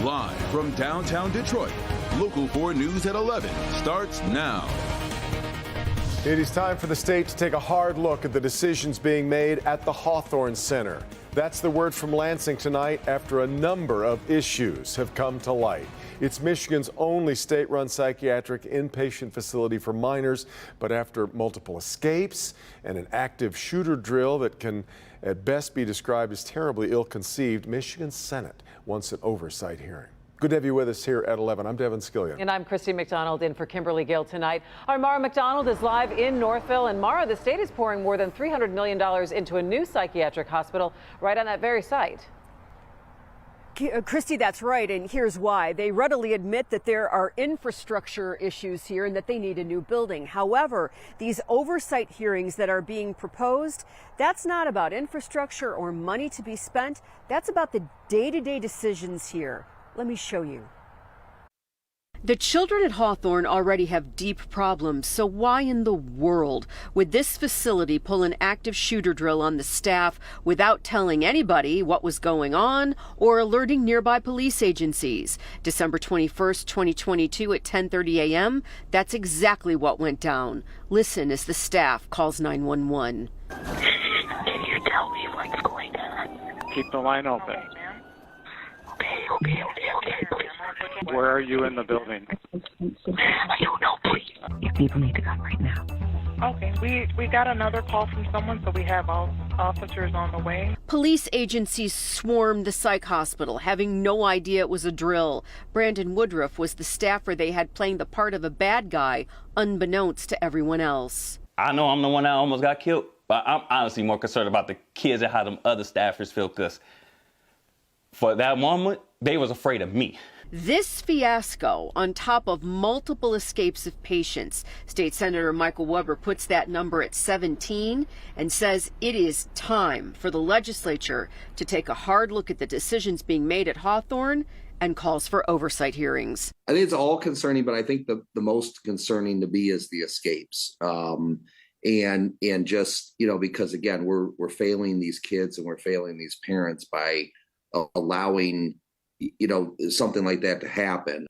Live from downtown Detroit, Local 4 News at 11 starts now. It is time for the state to take a hard look at the decisions being made at the Hawthorne Center. That's the word from Lansing tonight after a number of issues have come to light. It's Michigan's only state-run psychiatric inpatient facility for minors, but after multiple escapes and an active shooter drill that can at best be described as terribly ill-conceived, Michigan's Senate wants an oversight hearing. Good to have you with us here at 11. I'm Devin Skillion. And I'm Christy McDonald in for Kimberly Gill tonight. Our Mara McDonald is live in Northville. And Mara, the state is pouring more than $300 million into a new psychiatric hospital right on that very site. Christy, that's right, and here's why. They readily admit that there are infrastructure issues here and that they need a new building. However, these oversight hearings that are being proposed, that's not about infrastructure or money to be spent. That's about the day-to-day decisions here. Let me show you. The children at Hawthorne already have deep problems, so why in the world would this facility pull an active shooter drill on the staff without telling anybody what was going on or alerting nearby police agencies? December 21st, 2022 at 10:30 a.m., that's exactly what went down. Listen as the staff calls 911. Can you tell me what's going on? Keep the line open. Okay, please. Where are you in the building? I don't know, please. You people need to come right now. Okay, we got another call from someone, so we have all officers on the way. Police agencies swarmed the psych hospital, having no idea it was a drill. Brandon Woodruff was the staffer they had playing the part of a bad guy, unbeknownst to everyone else. I know I'm the one that almost got killed, but I'm honestly more concerned about the kids and how them other staffers feel, because for that moment, they was afraid of me. This fiasco on top of multiple escapes of patients. State Senator Michael Weber puts that number at 17 and says it is time for the legislature to take a hard look at the decisions being made at Hawthorne and calls for oversight hearings. I think it's all concerning, but I think the most concerning to me is the escapes. And just, because again, we're failing these kids and we're failing these parents by allowing something like that to happen.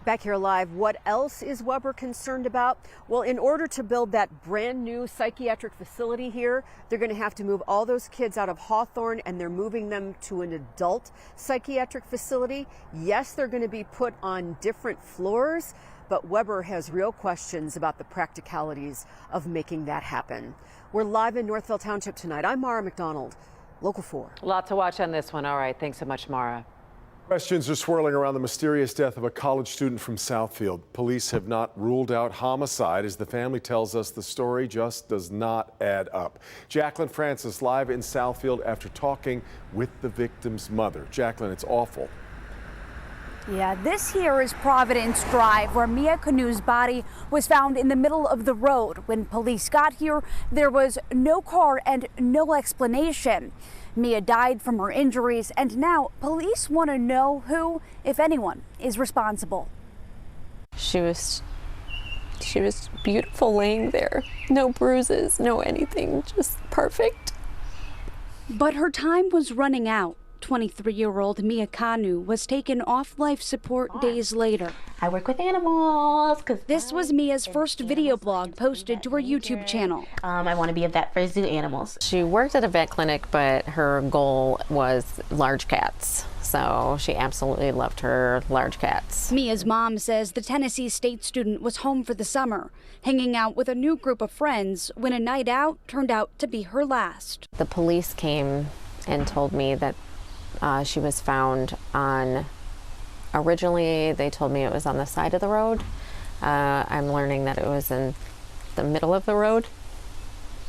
Back here live, what else is Weber concerned about? Well, in order to build that brand new psychiatric facility here, they're going to have to move all those kids out of Hawthorne, and they're moving them to an adult psychiatric facility. Yes, they're going to be put on different floors, but Weber has real questions about the practicalities of making that happen. We're live in Northville Township tonight. I'm Mara McDonald, Local 4. A lot to watch on this one. All right. Thanks so much, Mara. Questions are swirling around the mysterious death of a college student from Southfield. Police have not ruled out homicide. As the family tells us, the story just does not add up. Jacqueline Francis live in Southfield after talking with the victim's mother. Jacqueline, it's awful. Yeah, this here is Providence Drive, where Mia Canu's body was found in the middle of the road. When police got here, there was no car and no explanation. Mia died from her injuries, and now police want to know who, if anyone, is responsible. She was beautiful laying there. No bruises, no anything, just perfect. But her time was running out. 23-year-old Mia Canu was taken off life support days later. I work with animals. This was Mia's first video blog posted to her YouTube channel. I want to be a vet for zoo animals. She worked at a vet clinic, but her goal was large cats. So she absolutely loved her large cats. Mia's mom says the Tennessee State student was home for the summer, hanging out with a new group of friends when a night out turned out to be her last. The police came and told me that she was found on, originally they told me it was on the side of the road. I'm learning that it was in the middle of the road.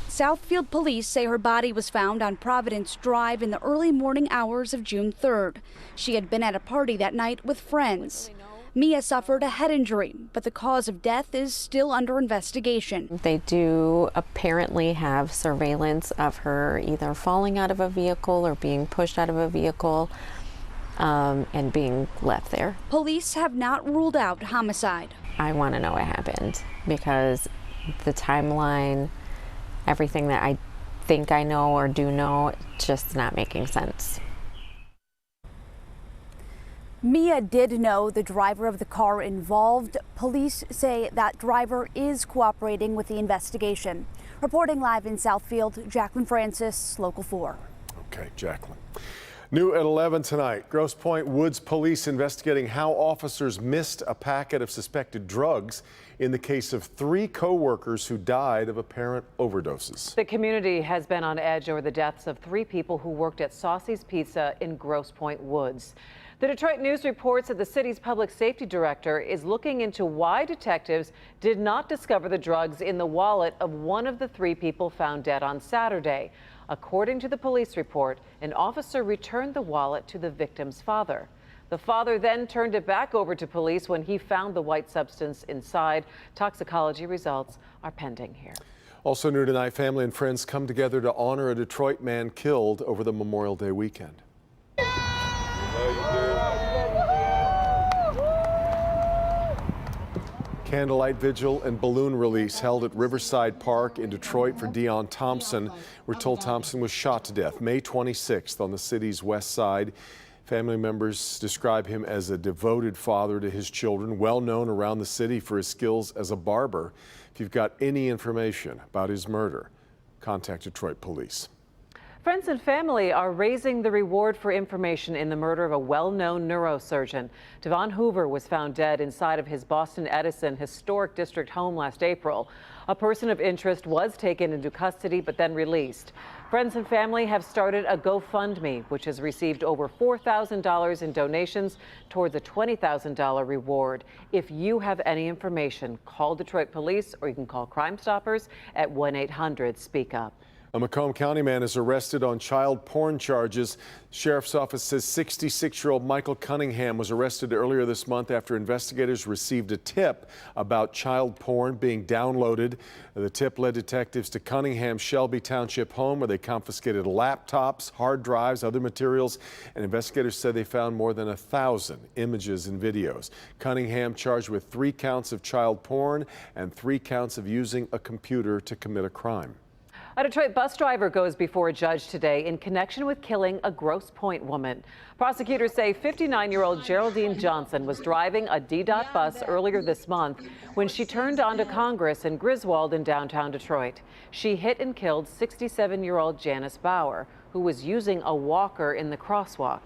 Southfield police say her body was found on Providence Drive in the early morning hours of June 3rd. She had been at a party that night with friends. Mia suffered a head injury, but the cause of death is still under investigation. They do apparently have surveillance of her either falling out of a vehicle or being pushed out of a vehicle and being left there. Police have not ruled out homicide. I want to know what happened because the timeline, everything that I think I know or do know, just not making sense. Mia did know the driver of the car involved. Police say that driver is cooperating with the investigation. Reporting live in Southfield, Jacqueline Francis, Local 4. Okay, Jacqueline. New at 11 tonight, Grosse Pointe Woods police investigating how officers missed a packet of suspected drugs in the case of 3 co-workers who died of apparent overdoses. The community has been on edge over the deaths of 3 people who worked at Saucy's Pizza in Grosse Pointe Woods. The Detroit News reports that the city's public safety director is looking into why detectives did not discover the drugs in the wallet of one of the 3 people found dead on Saturday. According to the police report, an officer returned the wallet to the victim's father. The father then turned it back over to police when he found the white substance inside. Toxicology results are pending here. Also new tonight, family and friends come together to honor a Detroit man killed over the Memorial Day weekend. Candlelight vigil and balloon release held at Riverside Park in Detroit for Deon Thompson. We're told Thompson was shot to death May 26th on the city's west side. Family members describe him as a devoted father to his children, well known around the city for his skills as a barber. If you've got any information about his murder, contact Detroit police. Friends and family are raising the reward for information in the murder of a well-known neurosurgeon. Devon Hoover was found dead inside of his Boston Edison Historic District home last April. A person of interest was taken into custody but then released. Friends and family have started a GoFundMe, which has received over $4,000 in donations towards a $20,000 reward. If you have any information, call Detroit Police or you can call Crime Stoppers at 1-800-SPEAK-UP. A Macomb County man is arrested on child porn charges. Sheriff's office says 66-year-old Michael Cunningham was arrested earlier this month after investigators received a tip about child porn being downloaded. The tip led detectives to Cunningham's Shelby Township home where they confiscated laptops, hard drives, other materials, and investigators said they found more than 1,000 images and videos. Cunningham charged with 3 counts of child porn and 3 counts of using a computer to commit a crime. A Detroit bus driver goes before a judge today in connection with killing a Grosse Pointe woman. Prosecutors say 59-year-old Geraldine Johnson was driving a DDOT bus earlier this month when she turned onto Congress in Griswold in downtown Detroit. She hit and killed 67-year-old Janice Bauer, who was using a walker in the crosswalk.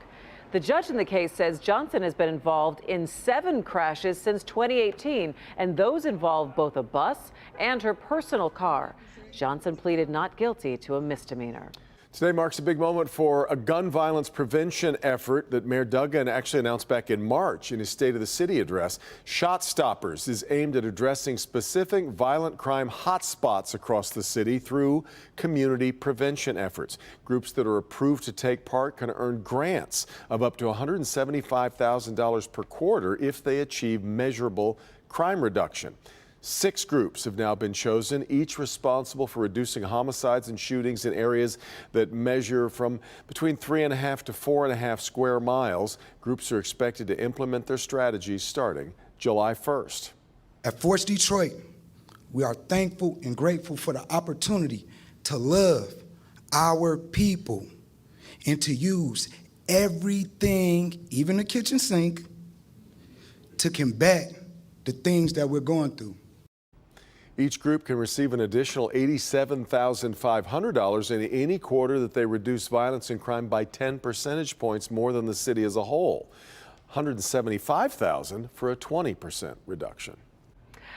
The judge in the case says Johnson has been involved in 7 crashes since 2018, and those involved both a bus and her personal car. Johnson pleaded not guilty to a misdemeanor. Today marks a big moment for a gun violence prevention effort that Mayor Duggan actually announced back in March in his State of the City address. Shot Stoppers is aimed at addressing specific violent crime hotspots across the city through community prevention efforts. Groups that are approved to take part can earn grants of up to $175,000 per quarter if they achieve measurable crime reduction. 6 groups have now been chosen, each responsible for reducing homicides and shootings in areas that measure from between 3.5 to 4.5 square miles. Groups are expected to implement their strategies starting July 1st. At Force Detroit, we are thankful and grateful for the opportunity to love our people and to use everything, even the kitchen sink, to combat the things that we're going through. Each group can receive an additional $87,500 in any quarter that they reduce violence and crime by 10 percentage points more than the city as a whole. $175,000 for a 20% reduction.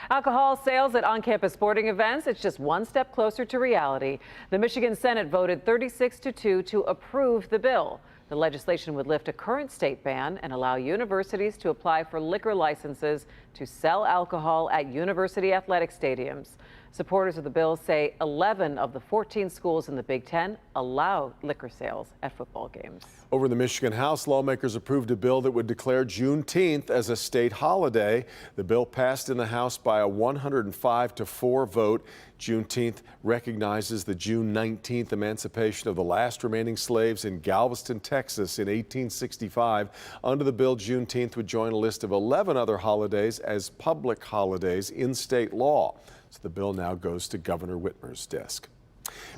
Alcohol sales at on-campus sporting events, it's just one step closer to reality. The Michigan Senate voted 36-2 to approve the bill. The legislation would lift a current state ban and allow universities to apply for liquor licenses to sell alcohol at university athletic stadiums. Supporters of the bill say 11 of the 14 schools in the Big Ten allow liquor sales at football games. Over in the Michigan House, lawmakers approved a bill that would declare Juneteenth as a state holiday. The bill passed in the House by a 105-4 vote. Juneteenth recognizes the June 19th emancipation of the last remaining slaves in Galveston, Texas in 1865. Under the bill, Juneteenth would join a list of 11 other holidays as public holidays in state law. So the bill now goes to Governor Whitmer's desk.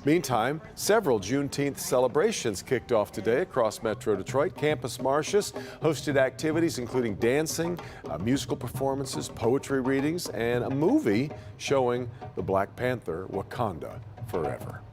Meantime, several Juneteenth celebrations kicked off today across Metro Detroit. Campus Martius hosted activities including dancing, musical performances, poetry readings, and a movie showing the Black Panther Wakanda Forever.